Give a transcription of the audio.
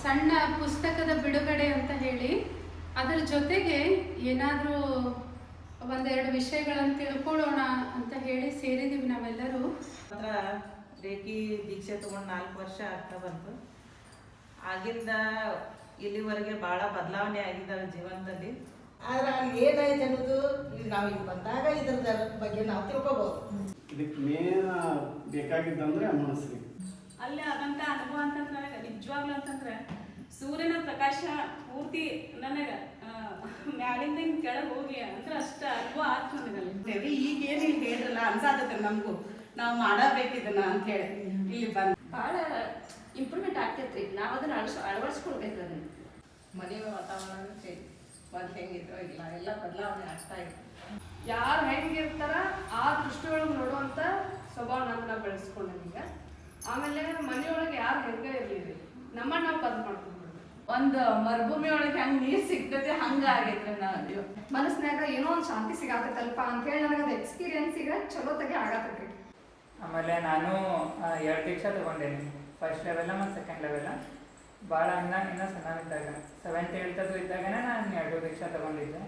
ಸಣ್ಣ ಪುಸ್ತಕದ ಬಿಡುಗಡೆ ಅಂತ ಹೇಳಿ ಅದರ ಜೊತೆಗೆ ಏನಾದರೂ ಒಂದೆರಡು ವಿಷಯಗಳನ್ನು ತಿಳ್ಕೊಳ್ಳೋಣ ಅಂತ ಹೇಳಿ ಸೇರಿದ್ದೀವಿ ನಾವೆಲ್ಲರೂ. ಮಾತ್ರ ರೇಖಿ ದೀಕ್ಷೆ ತಗೊಂಡು 4 ವರ್ಷ ಆಗ್ತಾ ಬಂತು. ಆಗಿಂದ ಇಲ್ಲಿವರೆಗೆ ಭಾಳ ಬದಲಾವಣೆ ಆಗಿದ್ದಾವೆ ಜೀವನದಲ್ಲಿ. ಆದ್ರೆ ಅಲ್ಲಿ ಏನಾಯ್ತು ಅನ್ನೋದು ನಾವು ಇಲ್ಲಿ ಬಂದಾಗ ಇದ್ರ ಬಗ್ಗೆ ನಾವು ತಿಳ್ಕೊಬೋದು. ಇದಕ್ಕೆ ಮೇನ್ ಬೇಕಾಗಿದ್ದಂದ್ರೆ ಮನಸ್ಸಿಗೆ ಅಲ್ಲಿ ಆದಂಥ ಅನುಭವ ಅಂತಂದ್ರೆ ನನಗೆ ನಿಜವಾಗ್ಲೂ ಅಂತಂದ್ರೆ ಸೂರ್ಯನ ಪ್ರಕಾಶ ಪೂರ್ತಿ ನನಗೆ ಮ್ಯಾಲಿಂದ ಹಿಂಗೆ ಕೆಳಗೆ ಹೋಗಿ ಅಂದ್ರೆ ಅಷ್ಟು ಅನುಭವ ಆಯ್ತು ನನಗಲ್ಲಿ. ಈಗ ಏನು ಹೇಳಿರಲ್ಲ ಅನ್ಸಾತೈತೆ ನಮಗೂ ನಾವು ಮಾಡಬೇಕಿದನ್ನ ಅಂತ ಹೇಳಿ ಇಲ್ಲಿ ಬಂದು ಭಾಳ ಇಂಪ್ರೂವ್ಮೆಂಟ್ ಆಗ್ತೈತ್ರಿ. ನಾವು ಅದನ್ನ ಅಳವಡಿಸ್ಕೊಳ್ಬೇಕು. ಅದನ್ನ ಮನೆಯ ವಾತಾವರಣ ಮೊದಲು ಹೆಂಗಿದ್ರು ಇಲ್ಲ ಎಲ್ಲ ಬದಲಾವಣೆ ಆಗ್ತಾ ಇದೆ. ಯಾರು ಹೆಂಗಿರ್ತಾರ ಆ ದೃಷ್ಟಿಯೊಳಗೆ ನೋಡುವಂಥ ಸ್ವಭಾವ ನಮ್ಮನ್ನ ಬೆಳೆಸ್ಕೊಂಡೀಗ. ಆಮೇಲೆ ಮನೆಯೊಳಗೆ ಯಾರು ಹೆಂಗೆ ಇರಲಿ ನಮ್ಮನ್ನ ನಾವು ಬದ್ ಮಾಡ್ಕೊಂಡ್ಬಿಡ್ತೀವಿ. ಒಂದು ಮರುಭೂಮಿ ಒಳಗೆ ಹೆಂಗೆ ನೀರು ಸಿಗ್ತೈತಿ ಹಂಗ ಆಗೈತ್ರಿ. ನಾವು ಮನಸ್ಸಿನಾಗ ಏನೋ ಒಂದು ಶಾಂತಿ ಸಿಗಾತೈತಲ್ಪ ಅಂತೇಳಿ ನನಗೆ ಅದು ಎಕ್ಸ್ಪೀರಿಯನ್ಸ್ ಈಗ ಚಲೋತ್ತಾಗೆ ಆಗತ್ತೈತ್ರಿ. ಆಮೇಲೆ ನಾನು 2 ದೀಕ್ಷಾ ತೊಗೊಂಡೇನಿ, ಫಸ್ಟ್ ಲೆವೆಲ್ಲ ಮತ್ತು ಸೆಕೆಂಡ್ ಲೆವೆಲ್ಲ. ಭಾಳ ಇನ್ನೂ ಸಣ್ಣವಿದ್ದಾಗ 7th 8th ಇದ್ದಾಗನೇ ನಾನು 2 ದೀಕ್ಷಾ ತೊಗೊಂಡಿದ್ದೆ.